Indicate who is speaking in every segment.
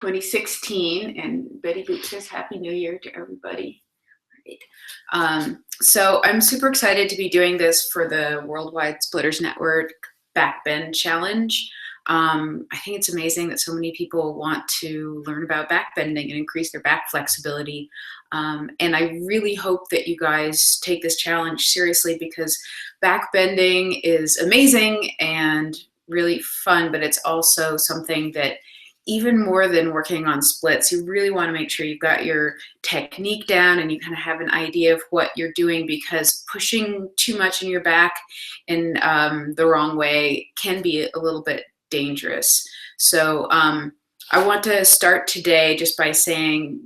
Speaker 1: 2016, and Betty Boot says Happy New Year to everybody. So I'm super excited to be doing this for the Worldwide Splitters Network Backbend Challenge. I think it's amazing that so many people want to learn about backbending and increase their back flexibility. And I really hope that you guys take this challenge seriously, because backbending is amazing and really fun, but it's also something that, even more than working on splits, you really want to make sure you've got your technique down and you kind of have an idea of what you're doing, because pushing too much in your back in the wrong way can be a little bit dangerous. So I want to start today just by saying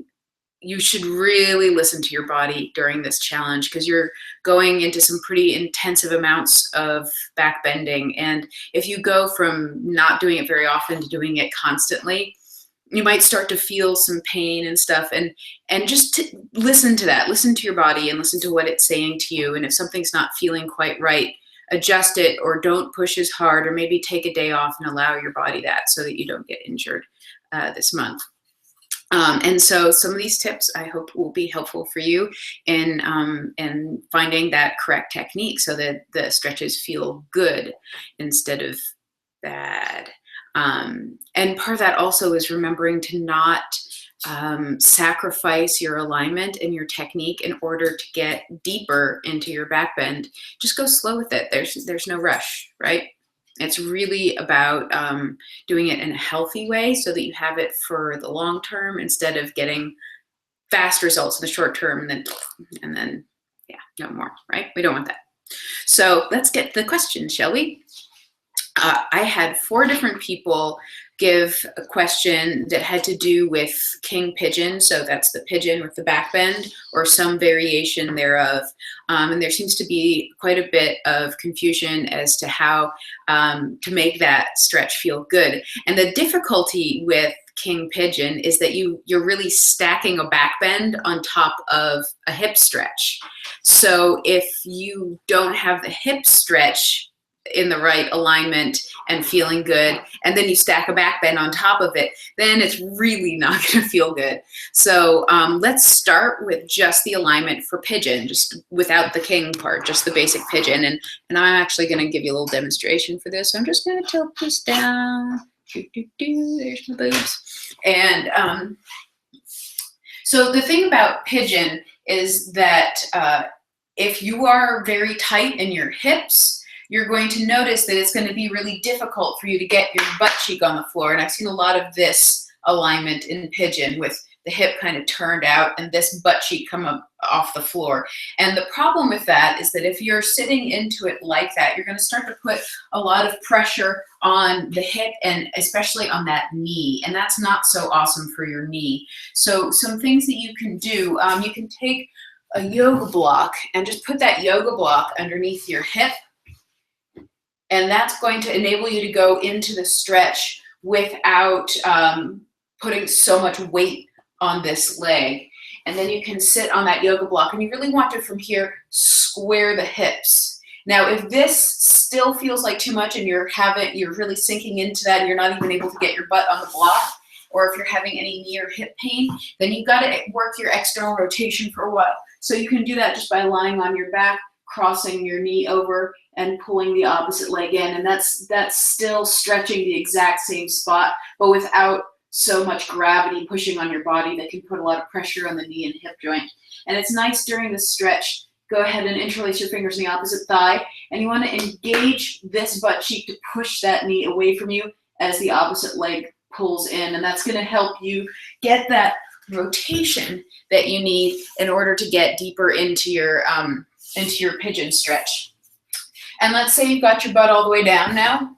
Speaker 1: you should really listen to your body during this challenge, because you're going into some pretty intensive amounts of back bending. And if you go from not doing it very often to doing it constantly, you might start to feel some pain and stuff. And just listen to that. Listen to your body and listen to what it's saying to you. And if something's not feeling quite right, adjust it, or don't push as hard, or maybe take a day off and allow your body that, so that you don't get injured this month. And so some of these tips I hope will be helpful for you in finding that correct technique, so that the stretches feel good instead of bad. And part of that also is remembering to not sacrifice your alignment and your technique in order to get deeper into your back bend. Just go slow with it. There's no rush, right? It's really about doing it in a healthy way, so that you have it for the long term, instead of getting fast results in the short term and then yeah, no more, right? We don't want that. So let's get to the questions, shall we? I had 4 different people give a question that had to do with king pigeon. So that's the pigeon with the back bend, or some variation thereof. And there seems to be quite a bit of confusion as to how to make that stretch feel good. And the difficulty with king pigeon is that you're really stacking a back bend on top of a hip stretch. So if you don't have the hip stretch in the right alignment and feeling good, and then you stack a back bend on top of it, then it's really not going to feel good. So let's start with just the alignment for pigeon, just without the king part, just the basic pigeon. And I'm actually going to give you a little demonstration for this. So I'm just going to tilt this down. There's my boobs. And so the thing about pigeon is that if you are very tight in your hips, you're going to notice that it's going to be really difficult for you to get your butt cheek on the floor. And I've seen a lot of this alignment in pigeon, with the hip kind of turned out and this butt cheek come up off the floor. And the problem with that is that if you're sitting into it like that, you're going to start to put a lot of pressure on the hip, and especially on that knee. And that's not so awesome for your knee. So some things that you can do, you can take a yoga block and just put that yoga block underneath your hip. And that's going to enable you to go into the stretch without putting so much weight on this leg. And then you can sit on that yoga block, and you really want to, from here, square the hips. Now, if this still feels like too much and you're really sinking into that and you're not even able to get your butt on the block, or if you're having any knee or hip pain, then you've got to work your external rotation for a while. So you can do that just by lying on your back, crossing your knee over, and pulling the opposite leg in. And that's still stretching the exact same spot, but without so much gravity pushing on your body that can put a lot of pressure on the knee and hip joint. And it's nice during the stretch, go ahead and interlace your fingers in the opposite thigh, and you want to engage this butt cheek to push that knee away from you as the opposite leg pulls in. And that's going to help you get that rotation that you need in order to get deeper into your pigeon stretch. And let's say you've got your butt all the way down now,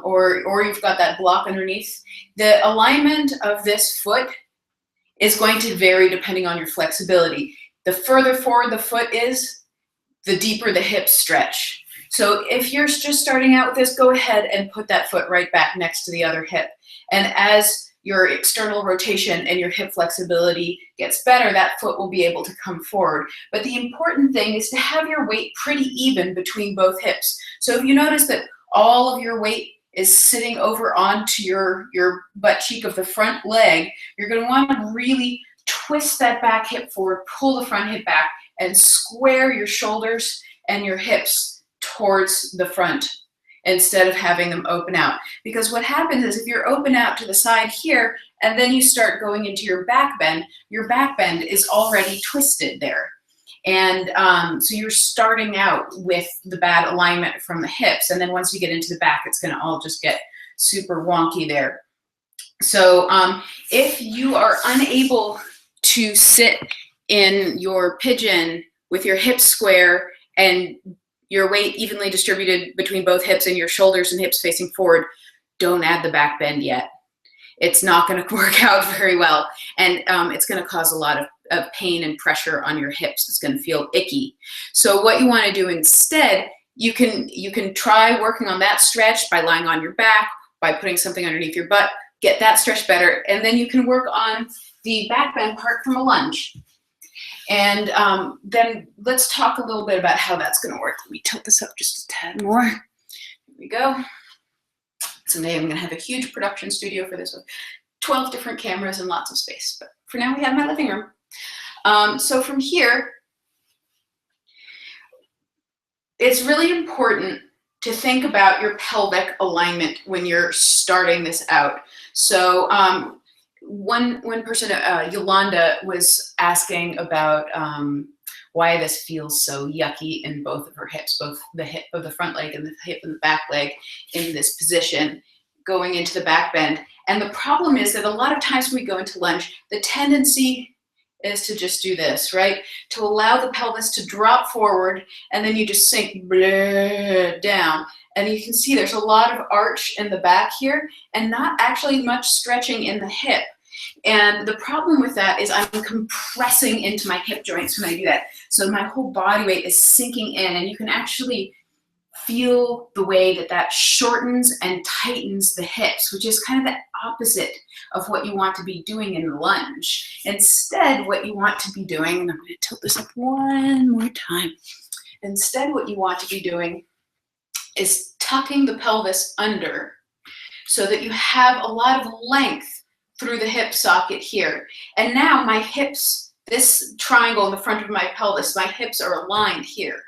Speaker 1: or you've got that block underneath. The alignment of this foot is going to vary depending on your flexibility. The further forward the foot is, the deeper the hip stretch. So if you're just starting out with this, go ahead and put that foot right back next to the other hip. And as your external rotation and your hip flexibility gets better, that foot will be able to come forward. But the important thing is to have your weight pretty even between both hips. So if you notice that all of your weight is sitting over onto your butt cheek of the front leg, you're going to want to really twist that back hip forward, pull the front hip back, and square your shoulders and your hips towards the front instead of having them open out. Because what happens is if you're open out to the side here, and then you start going into your back bend is already twisted there. And so you're starting out with the bad alignment from the hips, and then once you get into the back, it's going to all just get super wonky there. So if you are unable to sit in your pigeon with your hips square and your weight evenly distributed between both hips and your shoulders and hips facing forward, don't add the back bend yet. It's not going to work out very well, and it's going to cause a lot of pain and pressure on your hips. It's going to feel icky. So what you want to do instead, you can try working on that stretch by lying on your back, by putting something underneath your butt, get that stretch better, and then you can work on the back bend part from a lunge. And then let's talk a little bit about how that's going to work. Let me tilt this up just a tad more. Here we go. Someday I'm going to have a huge production studio for this with 12 different cameras and lots of space. But for now, we have my living room. So from here, it's really important to think about your pelvic alignment when you're starting this out. So one person, Yolanda, was asking about why this feels so yucky in both of her hips, both the hip of the front leg and the hip of the back leg in this position, going into the back bend. And the problem is that a lot of times when we go into lunge, the tendency is to just do this, right? To allow the pelvis to drop forward, and then you just sink down. And you can see there's a lot of arch in the back here and not actually much stretching in the hip. And the problem with that is I'm compressing into my hip joints when I do that. So my whole body weight is sinking in, and you can actually feel the way that that shortens and tightens the hips, which is kind of the opposite of what you want to be doing in the lunge. Instead, what you want to be doing, and I'm going to tilt this up one more time. Instead, what you want to be doing is tucking the pelvis under so that you have a lot of length through the hip socket here. And now my hips, this triangle in the front of my pelvis, my hips are aligned here.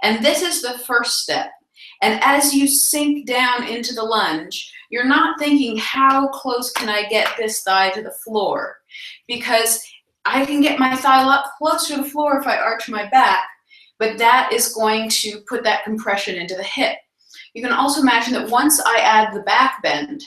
Speaker 1: And this is the first step. And as you sink down into the lunge, you're not thinking, how close can I get this thigh to the floor? Because I can get my thigh a lot closer to the floor if I arch my back, but that is going to put that compression into the hip. You can also imagine that once I add the back bend,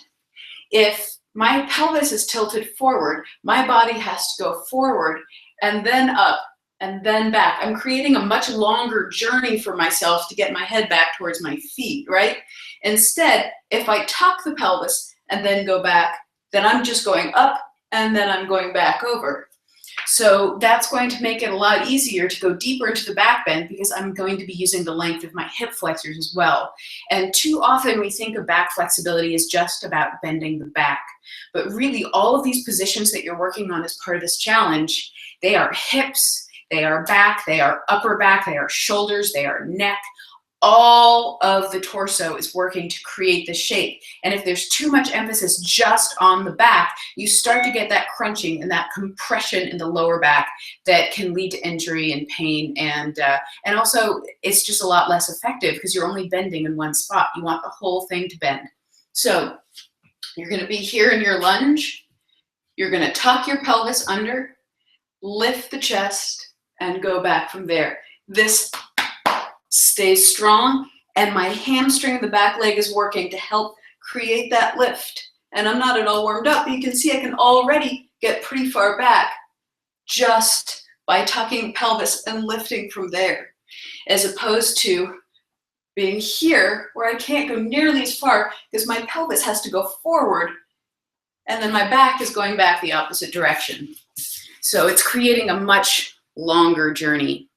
Speaker 1: if my pelvis is tilted forward, my body has to go forward and then up and then back. I'm creating a much longer journey for myself to get my head back towards my feet, right? Instead, if I tuck the pelvis and then go back, then I'm just going up and then I'm going back over. So that's going to make it a lot easier to go deeper into the back bend because I'm going to be using the length of my hip flexors as well. And too often we think of back flexibility as just about bending the back. But really all of these positions that you're working on as part of this challenge, they are hips, they are back, they are upper back, they are shoulders, they are neck. All of the torso is working to create the shape. And if there's too much emphasis just on the back, you start to get that crunching and that compression in the lower back that can lead to injury and pain. And also it's just a lot less effective because you're only bending in one spot. You want the whole thing to bend. So you're going to be here in your lunge. You're going to tuck your pelvis under, lift the chest, and go back from there. This stays strong, and my hamstring in the back leg is working to help create that lift. And I'm not at all warmed up, but you can see I can already get pretty far back just by tucking the pelvis and lifting from there, as opposed to being here where I can't go nearly as far because my pelvis has to go forward and then my back is going back the opposite direction. So it's creating a much longer journey.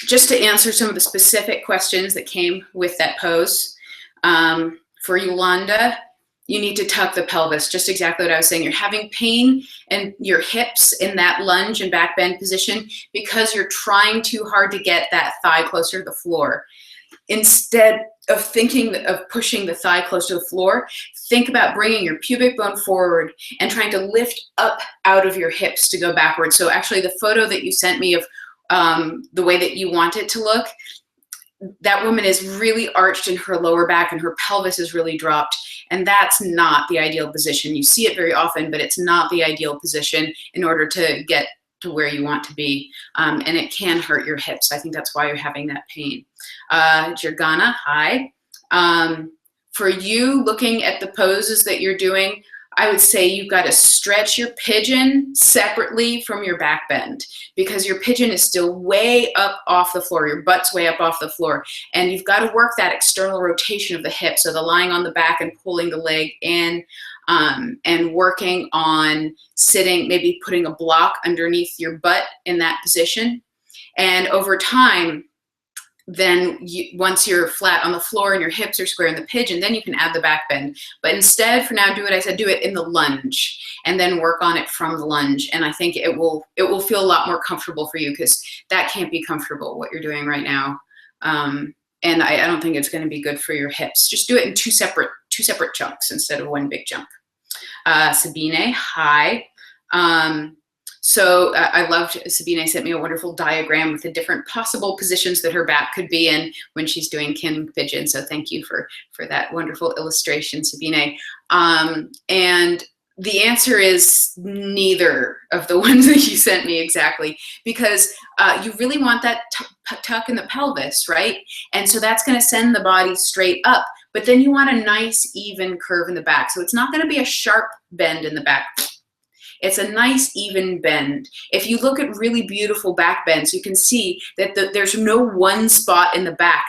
Speaker 1: Just to answer some of the specific questions that came with that pose, for Yolanda, you need to tuck the pelvis, just exactly what I was saying. You're having pain in your hips in that lunge and back bend position because you're trying too hard to get that thigh closer to the floor. Instead, of thinking of pushing the thigh close to the floor, think about bringing your pubic bone forward and trying to lift up out of your hips to go backwards. So actually the photo that you sent me of the way that you want it to look, that woman is really arched in her lower back and her pelvis is really dropped. And that's not the ideal position. You see it very often, but it's not the ideal position in order to get to where you want to be. And it can hurt your hips. I think that's why you're having that pain. Jirgana, hi. For you, looking at the poses that you're doing, I would say you've got to stretch your pigeon separately from your back bend, because your pigeon is still way up off the floor. Your butt's way up off the floor. And you've got to work that external rotation of the hip. So the lying on the back and pulling the leg in, and working on sitting, maybe putting a block underneath your butt in that position. And over time, then once you're flat on the floor and your hips are square in the pigeon, then you can add the back bend. But instead, for now, do what I said, do it in the lunge and then work on it from the lunge. And I think it will feel a lot more comfortable for you, because that can't be comfortable, what you're doing right now. And I don't think it's going to be good for your hips. Just do it in two separate chunks instead of one big chunk. Sabine, hi. So I loved, Sabine sent me a wonderful diagram with the different possible positions that her back could be in when she's doing king pigeon. So thank you for that wonderful illustration, Sabine. And the answer is neither of the ones that you sent me exactly, because you really want that tuck in the pelvis, right? And so that's going to send the body straight up, but then you want a nice even curve in the back. So it's not going to be a sharp bend in the back. It's a nice even bend. If you look at really beautiful back bends, you can see that there's no one spot in the back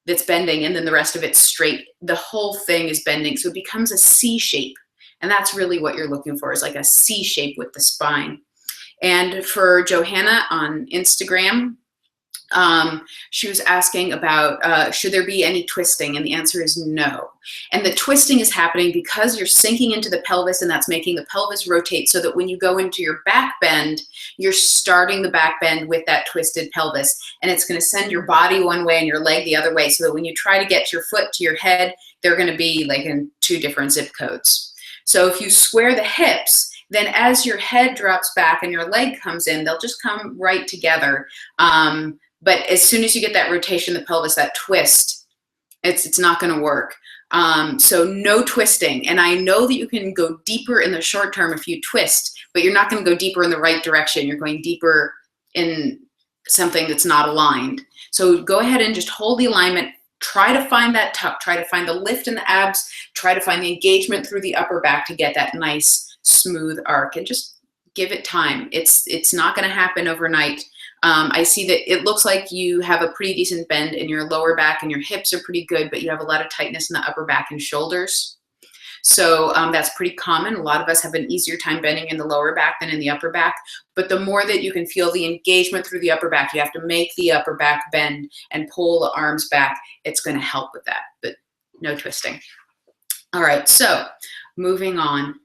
Speaker 1: that's bending and then the rest of it's straight. The whole thing is bending, so it becomes a C shape. And that's really what you're looking for, is like a C shape with the spine. And for Johanna on Instagram, she was asking about should there be any twisting, and the answer is no. And the twisting is happening because you're sinking into the pelvis, and that's making the pelvis rotate, so that when you go into your back bend, you're starting the back bend with that twisted pelvis, and it's going to send your body one way and your leg the other way, so that when you try to get your foot to your head, they're going to be like in 2 different zip codes. So if you square the hips, then as your head drops back and your leg comes in, they'll just come right together. But as soon as you get that rotation of the pelvis, that twist, it's not going to work. So no twisting. And I know that you can go deeper in the short term if you twist, but you're not going to go deeper in the right direction. You're going deeper in something that's not aligned. So go ahead and just hold the alignment. Try to find that tuck. Try to find the lift in the abs. Try to find the engagement through the upper back to get that nice smooth arc, and just give it time. It's not going to happen overnight. I see that it looks like you have a pretty decent bend in your lower back and your hips are pretty good, but you have a lot of tightness in the upper back and shoulders. So that's pretty common. A lot of us have an easier time bending in the lower back than in the upper back. But the more that you can feel the engagement through the upper back, you have to make the upper back bend and pull the arms back. It's going to help with that, but no twisting. All right, so moving on.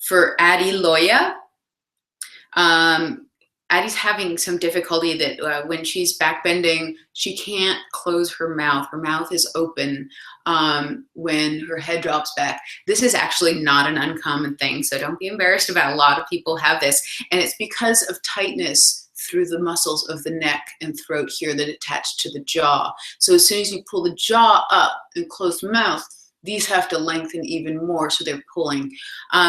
Speaker 1: For Addie Loya, Addie's having some difficulty that when she's back bending, she can't close her mouth. Her mouth is open when her head drops back. This is actually not an uncommon thing, so don't be embarrassed about it. A lot of people have this, and it's because of tightness through the muscles of the neck and throat here that attach to the jaw. So as soon as you pull the jaw up and close the mouth, these have to lengthen even more, so they're pulling.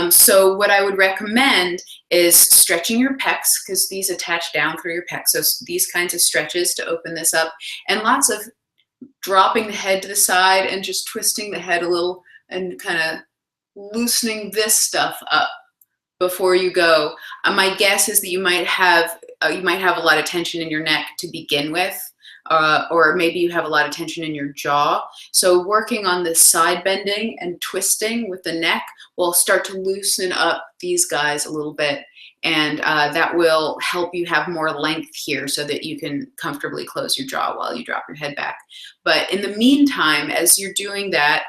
Speaker 1: So what I would recommend is stretching your pecs, because these attach down through your pecs. So these kinds of stretches to open this up, and lots of dropping the head to the side and just twisting the head a little and kind of loosening this stuff up before you go. My guess is that you might have a lot of tension in your neck to begin with. Or maybe you have a lot of tension in your jaw. So working on this side bending and twisting with the neck will start to loosen up these guys a little bit. And that will help you have more length here so that you can comfortably close your jaw while you drop your head back. But in the meantime, as you're doing that,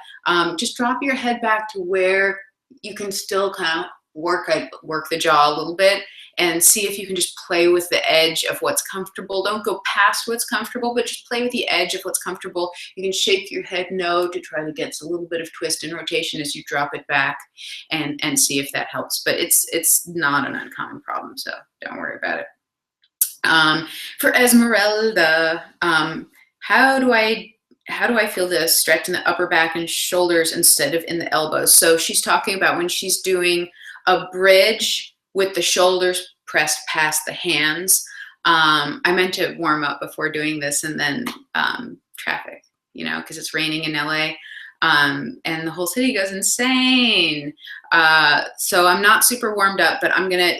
Speaker 1: just drop your head back to where you can still kind of work the jaw a little bit, and see if you can just play with the edge of what's comfortable. Don't go past what's comfortable, but just play with the edge of what's comfortable. You can shake your head no to try to get a little bit of twist and rotation as you drop it back, and see if that helps. But it's not an uncommon problem, so don't worry about it. For Esmeralda, how do I feel the stretch in the upper back and shoulders instead of in the elbows? So she's talking about when she's doing a bridge with the shoulders pressed past the hands. I meant to warm up before doing this, and then traffic, you know, because it's raining in LA. And the whole city goes insane. So I'm not super warmed up, but I'm gonna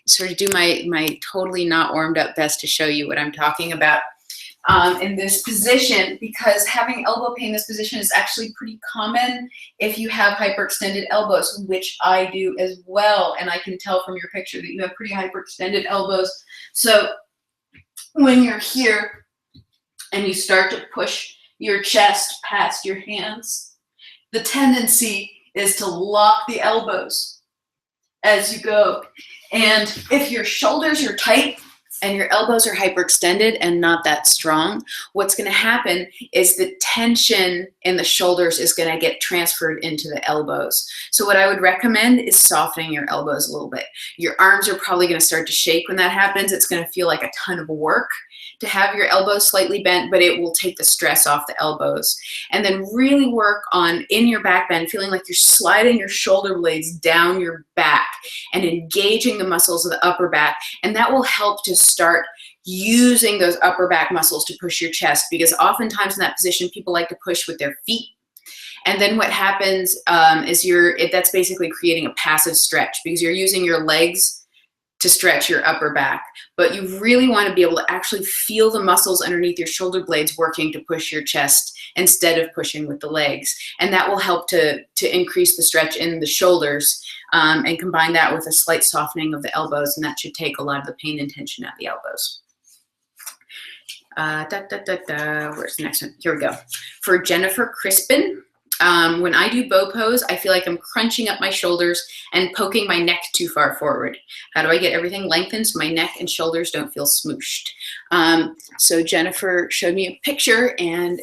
Speaker 1: sort of do my totally not warmed up best to show you what I'm talking about in this position, because having elbow pain in this position is actually pretty common if you have hyperextended elbows, which I do as well. And I can tell from your picture that you have pretty hyperextended elbows. So when you're here and you start to push your chest past your hands, the tendency is to lock the elbows as you go. And if your shoulders are tight and your elbows are hyperextended and not that strong, what's going to happen is the tension in the shoulders is going to get transferred into the elbows. So what I would recommend is softening your elbows a little bit. Your arms are probably going to start to shake when that happens. It's going to feel like a ton of work to have your elbows slightly bent, but it will take the stress off the elbows. And then really work on, in your back bend, feeling like you're sliding your shoulder blades down your back and engaging the muscles of the upper back. And that will help to start using those upper back muscles to push your chest, because oftentimes in that position, people like to push with their feet. And then what happens is that's basically creating a passive stretch, because you're using your legs to stretch your upper back. But you really want to be able to actually feel the muscles underneath your shoulder blades working to push your chest instead of pushing with the legs. And that will help to increase the stretch in the shoulders, and combine that with a slight softening of the elbows, and that should take a lot of the pain and tension out of the elbows. Where's the next one? Here we go. For Jennifer Crispin, when I do bow pose, I feel like I'm crunching up my shoulders and poking my neck too far forward. How do I get everything lengthened so my neck and shoulders don't feel smooshed? So Jennifer showed me a picture, and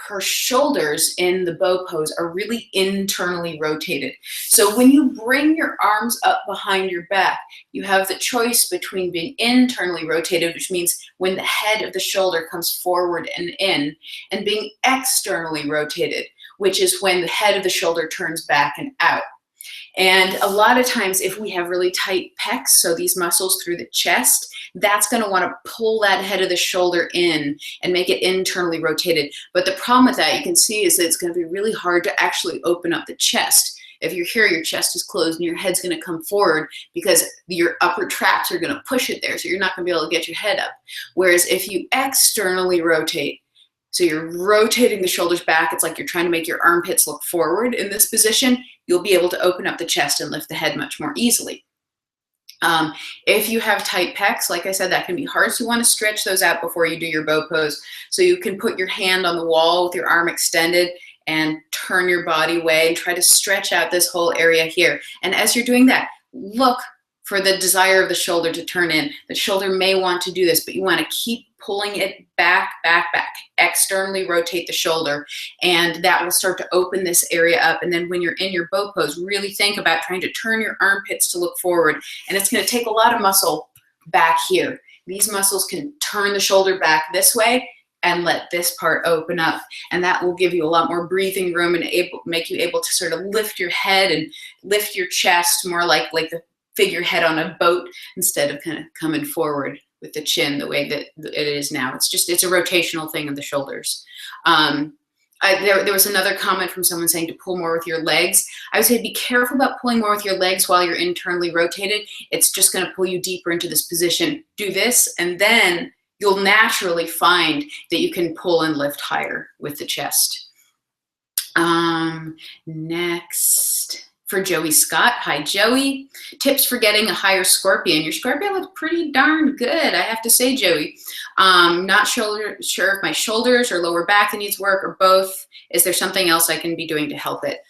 Speaker 1: her shoulders in the bow pose are really internally rotated. So when you bring your arms up behind your back, you have the choice between being internally rotated, which means when the head of the shoulder comes forward and in, and being externally rotated, which is when the head of the shoulder turns back and out. And a lot of times if we have really tight pecs, so these muscles through the chest, that's going to want to pull that head of the shoulder in and make it internally rotated. But the problem with that, you can see, is that it's going to be really hard to actually open up the chest. If you're here, your chest is closed and your head's going to come forward because your upper traps are going to push it there. So you're not going to be able to get your head up. Whereas if you externally rotate, so you're rotating the shoulders back, it's like you're trying to make your armpits look forward in this position, you'll be able to open up the chest and lift the head much more easily. If you have tight pecs, like I said, that can be hard. So you want to stretch those out before you do your bow pose. So you can put your hand on the wall with your arm extended and turn your body away and try to stretch out this whole area here. And as you're doing that, look for the desire of the shoulder to turn in. The shoulder may want to do this, but you want to keep pulling it back, back, back. Externally rotate the shoulder, and that will start to open this area up. And then when you're in your bow pose, really think about trying to turn your armpits to look forward. And it's going to take a lot of muscle back here. These muscles can turn the shoulder back this way and let this part open up. And that will give you a lot more breathing room and make you able to sort of lift your head and lift your chest more like the figurehead on a boat, instead of kind of coming forward with the chin the way that it is now. It's a rotational thing of the shoulders. There was another comment from someone saying to pull more with your legs. I would say be careful about pulling more with your legs while you're internally rotated. It's just going to pull you deeper into this position. Do this, and then you'll naturally find that you can pull and lift higher with the chest. Next. For Joey Scott, hi Joey. Tips for getting a higher scorpion. Your scorpion looks pretty darn good, I have to say, Joey. Not sure if my shoulders or lower back that needs work, or both. Is there something else I can be doing to help it?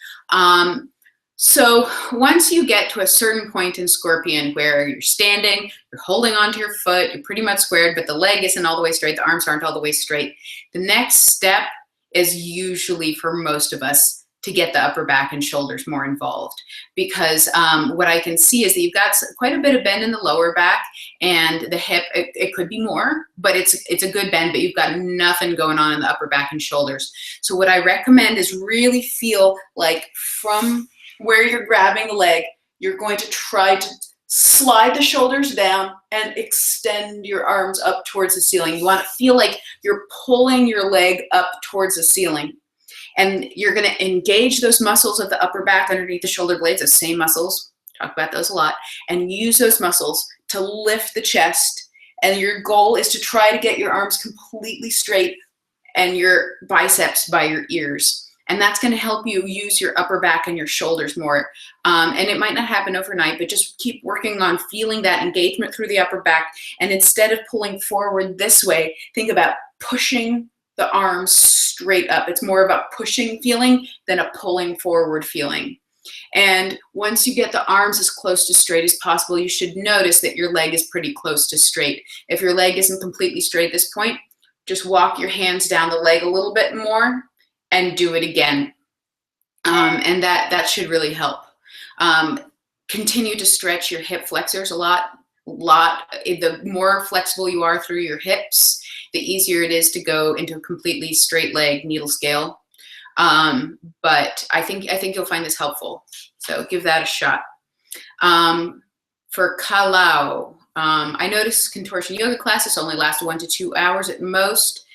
Speaker 1: So once you get to a certain point in Scorpion where you're standing, you're holding onto your foot, you're pretty much squared, but the leg isn't all the way straight, the arms aren't all the way straight. The next step is usually for most of us to get the upper back and shoulders more involved, because what I can see is that you've got quite a bit of bend in the lower back, and the hip, it could be more, but it's a good bend, but you've got nothing going on in the upper back and shoulders. So what I recommend is really feel like from where you're grabbing the leg, you're going to try to slide the shoulders down and extend your arms up towards the ceiling. You want to feel like you're pulling your leg up towards the ceiling. And you're going to engage those muscles of the upper back underneath the shoulder blades, those same muscles, talk about those a lot, and use those muscles to lift the chest. And your goal is to try to get your arms completely straight and your biceps by your ears. And that's going to help you use your upper back and your shoulders more. And it might not happen overnight, but just keep working on feeling that engagement through the upper back. And instead of pulling forward this way, think about pushing the arms straight up. It's more about pushing feeling than a pulling forward feeling. And once you get the arms as close to straight as possible, you should notice that your leg is pretty close to straight. If your leg isn't completely straight at this point, just walk your hands down the leg a little bit more and do it again. And that should really help. Continue to stretch your hip flexors a lot. The more flexible you are through your hips, the easier it is to go into a completely straight leg needle scale. But I think you'll find this helpful. So give that a shot. For Kalau, I noticed contortion yoga classes only last 1 to 2 hours at most.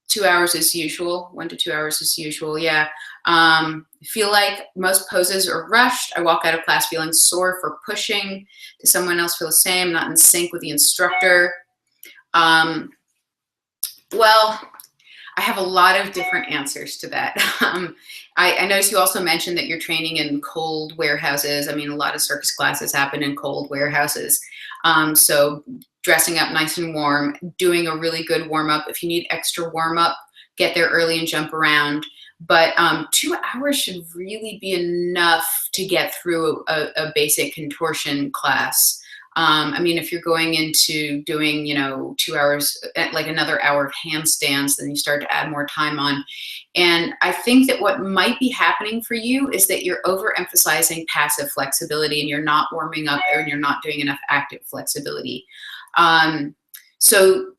Speaker 1: 2 hours is usual. 1 to 2 hours is usual. Yeah. I feel like most poses are rushed. I walk out of class feeling sore for pushing. Does someone else feel the same? Not in sync with the instructor? Well, I have a lot of different answers to that. I noticed you also mentioned that you're training in cold warehouses. I mean, a lot of circus classes happen in cold warehouses. So dressing up nice and warm, doing a really good warm-up. If you need extra warm-up, get there early and jump around. But 2 hours should really be enough to get through a basic contortion class. I mean, if you're going into doing, 2 hours, like another hour of handstands, then you start to add more time on. And I think that what might be happening for you is that you're overemphasizing passive flexibility and you're not warming up or you're not doing enough active flexibility. So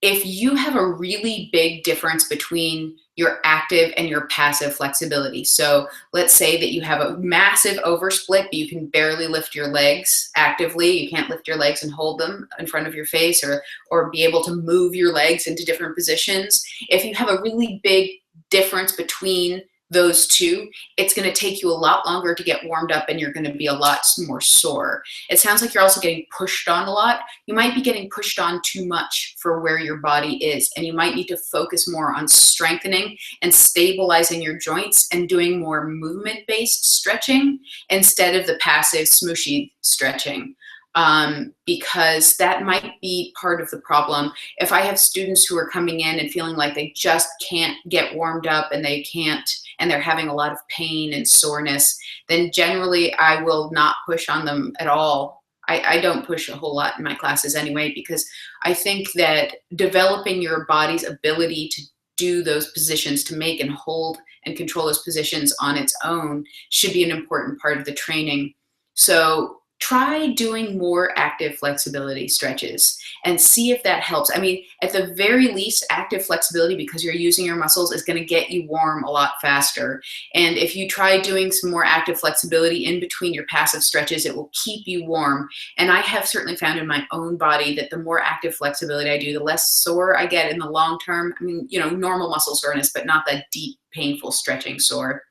Speaker 1: if you have a really big difference between your active and your passive flexibility. So let's say that you have a massive oversplit, but you can barely lift your legs actively. You can't lift your legs and hold them in front of your face or be able to move your legs into different positions. If you have a really big difference between those two, it's going to take you a lot longer to get warmed up and you're going to be a lot more sore. It sounds like you're also getting pushed on a lot. You might be getting pushed on too much for where your body is, and you might need to focus more on strengthening and stabilizing your joints and doing more movement-based stretching instead of the passive smooshy stretching. Because that might be part of the problem. If I have students who are coming in and feeling like they just can't get warmed up and they're having a lot of pain and soreness, then generally I will not push on them at all. I don't push a whole lot in my classes anyway, because I think that developing your body's ability to do those positions, to make and hold and control those positions on its own, should be an important part of the training. So try doing more active flexibility stretches and see if that helps. I mean, at the very least, active flexibility, because you're using your muscles, is going to get you warm a lot faster. And if you try doing some more active flexibility in between your passive stretches, it will keep you warm. And I have certainly found in my own body that the more active flexibility I do, the less sore I get in the long term. I mean, normal muscle soreness, but not that deep, painful stretching sore.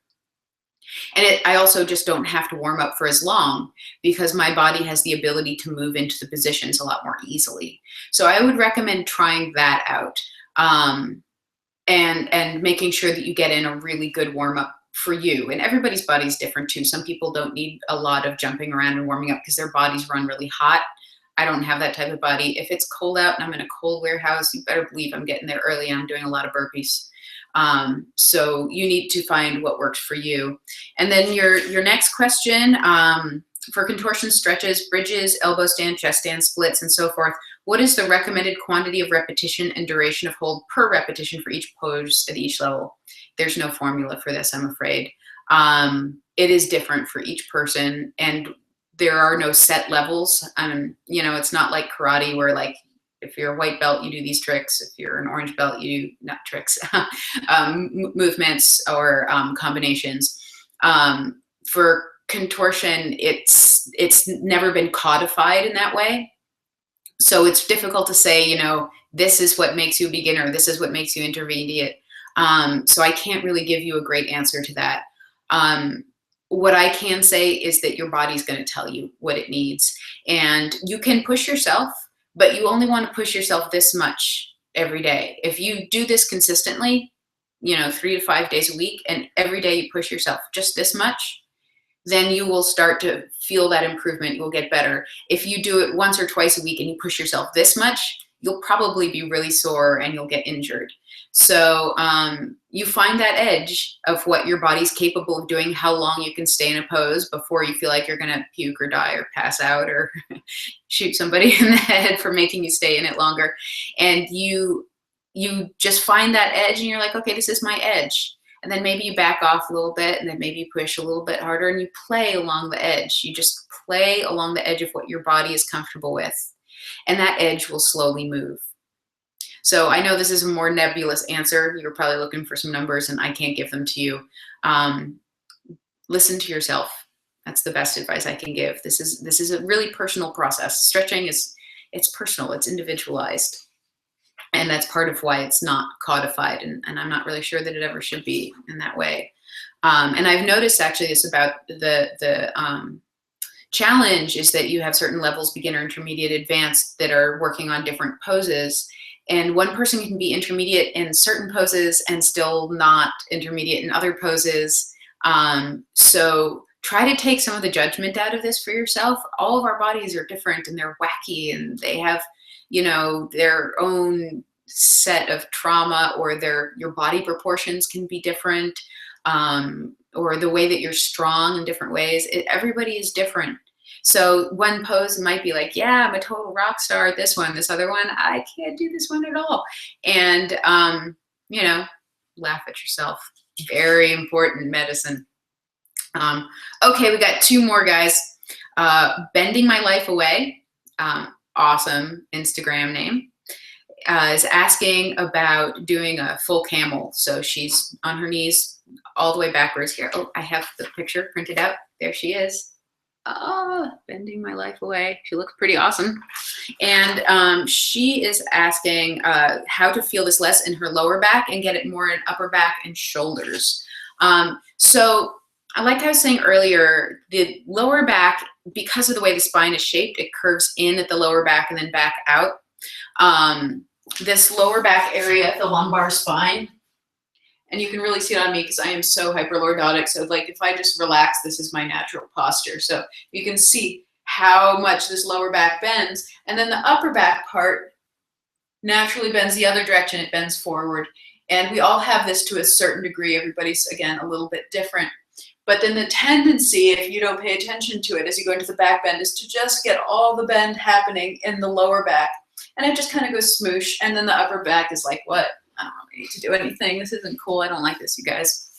Speaker 1: And I also just don't have to warm up for as long because my body has the ability to move into the positions a lot more easily. So I would recommend trying that out, and making sure that you get in a really good warm up for you. And everybody's body is different too. Some people don't need a lot of jumping around and warming up because their bodies run really hot. I don't have that type of body. If it's cold out and I'm in a cold warehouse, you better believe I'm getting there early and I'm doing a lot of burpees. So you need to find what works for you. And then your next question, for contortion stretches, bridges, elbow stand, chest stand, splits, and so forth, what is the recommended quantity of repetition and duration of hold per repetition for each pose at each level? There's no formula for this, I'm afraid. It is different for each person, and there are no set levels. You know, it's not like karate where, like, if you're a white belt, you do these tricks. If you're an orange belt, you do, not tricks, movements or combinations. For contortion, it's never been codified in that way. So it's difficult to say, you know, this is what makes you a beginner, this is what makes you intermediate. So I can't really give you a great answer to that. What I can say is that your body's going to tell you what it needs. And you can push yourself, but you only want to push yourself this much every day. If you do this consistently, you know, 3 to 5 days a week, and every day you push yourself just this much, then you will start to feel that improvement. You'll get better. If you do it once or twice a week and you push yourself this much, you'll probably be really sore and you'll get injured. So you find that edge of what your body's capable of doing, how long you can stay in a pose before you feel like you're gonna puke or die or pass out or shoot somebody in the head for making you stay in it longer. And you just find that edge and you're like, okay, this is my edge. And then maybe you back off a little bit, and then maybe you push a little bit harder, and you play along the edge. You just play along the edge of what your body is comfortable with. And that edge will slowly move. So I know this is a more nebulous answer. You're probably looking for some numbers, and I can't give them to you. Listen to yourself. That's the best advice I can give. This is a really personal process. Stretching it's personal, it's individualized. And that's part of why it's not codified, and I'm not really sure that it ever should be in that way. And I've noticed actually this about the challenge is that you have certain levels, beginner, intermediate, advanced, that are working on different poses. And one person can be intermediate in certain poses and still not intermediate in other poses. So try to take some of the judgment out of this for yourself. All of our bodies are different, and they're wacky, and they have, you know, their own set of trauma, or your body proportions can be different, or the way that you're strong in different ways. Everybody is different. So one pose might be like, yeah, I'm a total rock star at this one. This other one, I can't do this one at all. And, you know, laugh at yourself. Very important medicine. Okay, we got 2 more, guys. Bending My Life Away. Awesome Instagram name, is asking about doing a full camel. So she's on her knees all the way backwards here. Oh, I have the picture printed out. There she is. Oh, bending my life away. She looks pretty awesome. And she is asking how to feel this less in her lower back and get it more in upper back and shoulders. So like I was saying earlier, the lower back, because of the way the spine is shaped, it curves in at the lower back and then back out. This lower back area, the lumbar spine, and you can really see it on me because I am so hyperlordotic. So like if I just relax, this is my natural posture. So you can see how much this lower back bends. And then the upper back part naturally bends the other direction. It bends forward. And we all have this to a certain degree. Everybody's, again, a little bit different. But then the tendency, if you don't pay attention to it as you go into the back bend, is to just get all the bend happening in the lower back. And it just kind of goes smoosh. And then the upper back is like, what? I don't really need to do anything. This isn't cool. I don't like this, you guys.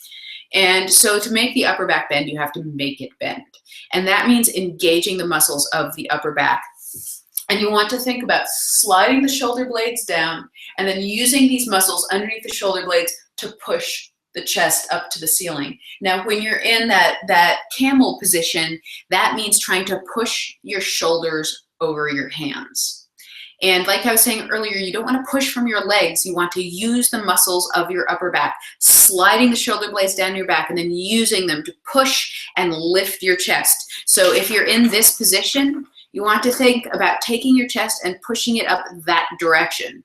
Speaker 1: And so to make the upper back bend, you have to make it bend. And that means engaging the muscles of the upper back. And you want to think about sliding the shoulder blades down and then using these muscles underneath the shoulder blades to push the chest up to the ceiling. Now, when you're in that camel position, that means trying to push your shoulders over your hands. And like I was saying earlier, you don't want to push from your legs. You want to use the muscles of your upper back, sliding the shoulder blades down your back and then using them to push and lift your chest. So if you're in this position, you want to think about taking your chest and pushing it up that direction.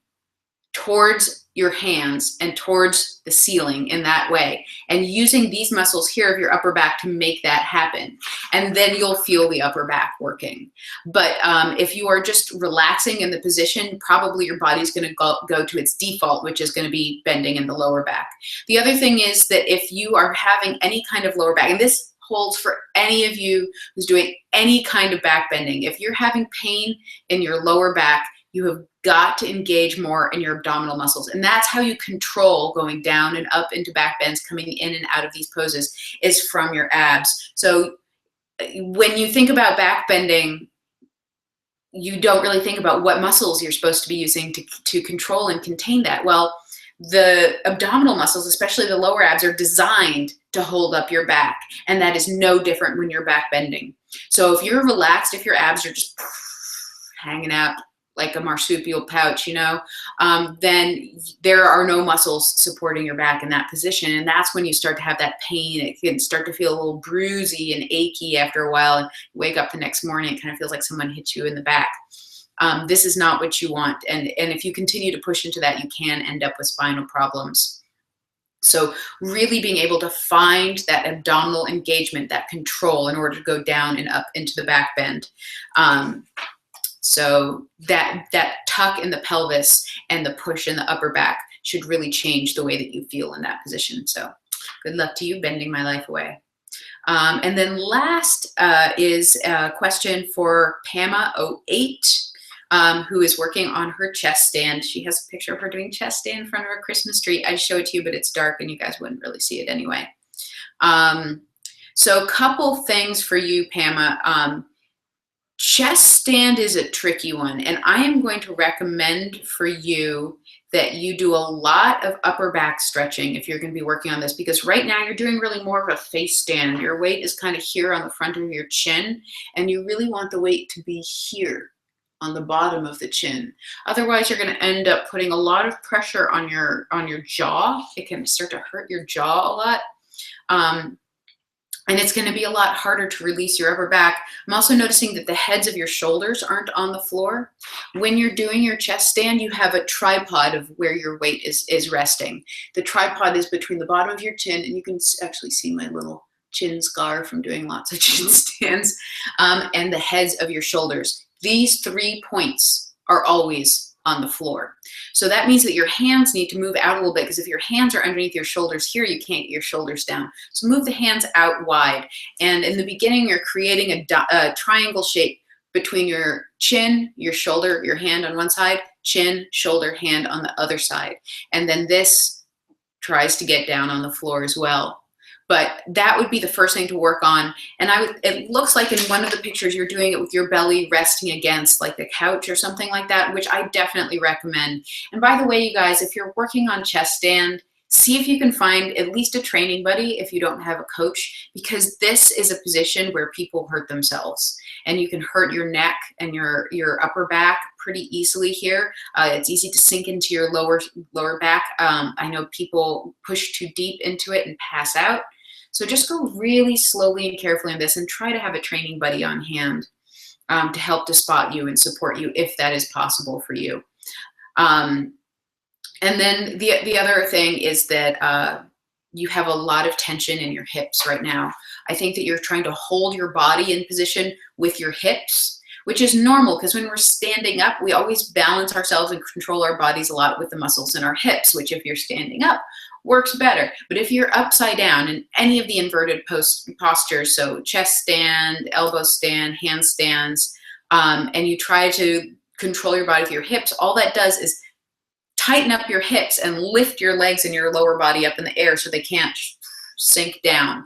Speaker 1: towards your hands and towards the ceiling in that way, and using these muscles here of your upper back to make that happen. And then you'll feel the upper back working. But if you are just relaxing in the position, probably your body's going to go to its default, which is going to be bending in the lower back. The other thing is that if you are having any kind of lower back, and this holds for any of you who's doing any kind of back bending, if you're having pain in your lower back, you have got to engage more in your abdominal muscles. And that's how you control going down and up into back bends, coming in and out of these poses, is from your abs. So when you think about back bending, you don't really think about what muscles you're supposed to be using to control and contain that. Well, the abdominal muscles, especially the lower abs, are designed to hold up your back. And that is no different when you're back bending. So if you're relaxed, if your abs are just hanging out like a marsupial pouch, you know, then there are no muscles supporting your back in that position. And that's when you start to have that pain. It can start to feel a little bruisey and achy after a while. And you wake up the next morning, it kind of feels like someone hit you in the back. This is not what you want. And if you continue to push into that, you can end up with spinal problems. So really being able to find that abdominal engagement, that control, in order to go down and up into the back bend. So that tuck in the pelvis and the push in the upper back should really change the way that you feel in that position. So good luck to you bending my life away. And then last is a question for Pama08, who is working on her chest stand. She has a picture of her doing chest stand in front of a Christmas tree. I'd show it to you, but it's dark and you guys wouldn't really see it anyway. So a couple things for you, Pama. Chest stand is a tricky one, and I am going to recommend for you that you do a lot of upper back stretching if you're going to be working on this, because right now you're doing really more of a face stand. Your weight is kind of here on the front of your chin, and you really want the weight to be here on the bottom of the chin. Otherwise, you're going to end up putting a lot of pressure on your jaw. It can start to hurt your jaw a lot. And it's going to be a lot harder to release your upper back. I'm also noticing that the heads of your shoulders aren't on the floor. When you're doing your chest stand, you have a tripod of where your weight is resting. The tripod is between the bottom of your chin, and you can actually see my little chin scar from doing lots of chin stands, and the heads of your shoulders. These 3 points are always on the floor. So that means that your hands need to move out a little bit, because if your hands are underneath your shoulders here, you can't get your shoulders down. So move the hands out wide. And in the beginning, you're creating a triangle shape between your chin, your shoulder, your hand on one side, chin, shoulder, hand on the other side. And then this tries to get down on the floor as well. But that would be the first thing to work on. And it looks like in one of the pictures you're doing it with your belly resting against like the couch or something like that, which I definitely recommend. And by the way, you guys, if you're working on chest stand, see if you can find at least a training buddy if you don't have a coach, because this is a position where people hurt themselves. And you can hurt your neck and your upper back pretty easily here. It's easy to sink into your lower back. I know people push too deep into it and pass out. So just go really slowly and carefully on this, and try to have a training buddy on hand to help to spot you and support you if that is possible for you. And then the other thing is that you have a lot of tension in your hips right now. I think that you're trying to hold your body in position with your hips, which is normal, because when we're standing up, we always balance ourselves and control our bodies a lot with the muscles in our hips, which if you're standing up, works better. But if you're upside down in any of the inverted postures, so chest stand, elbow stand, handstands, and you try to control your body with your hips, all that does is tighten up your hips and lift your legs and your lower body up in the air so they can't sink down.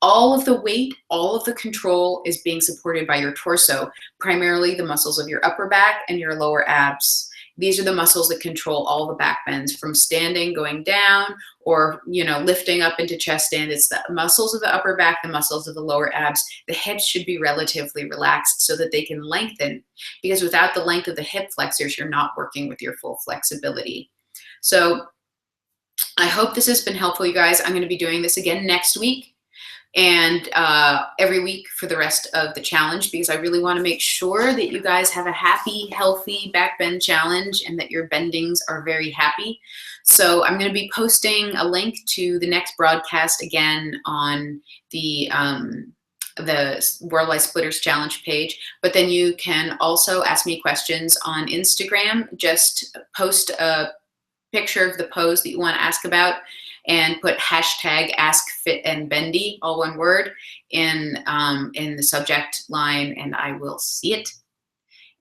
Speaker 1: All of the weight, all of the control is being supported by your torso, primarily the muscles of your upper back and your lower abs. These are the muscles that control all the back bends, from standing, going down, or lifting up into chest stand. It's the muscles of the upper back, the muscles of the lower abs. The hips should be relatively relaxed so that they can lengthen, because without the length of the hip flexors, you're not working with your full flexibility. So I hope this has been helpful, you guys. I'm going to be doing this again next week. and every week for the rest of the challenge, because I really want to make sure that you guys have a happy, healthy back bend challenge and that your bendings are very happy. So I'm going to be posting a link to the next broadcast again on the World Life Splitters Challenge page, but then you can also ask me questions on Instagram. Just post a picture of the pose that you want to ask about and put hashtag #AskFitAndBendy, all one word, in the subject line, and I will see it,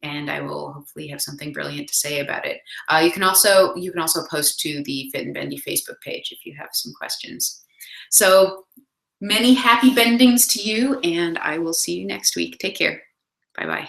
Speaker 1: and I will hopefully have something brilliant to say about it. You can also post to the Fit and Bendy Facebook page if you have some questions. So many happy bendings to you, and I will see you next week. Take care. Bye-bye.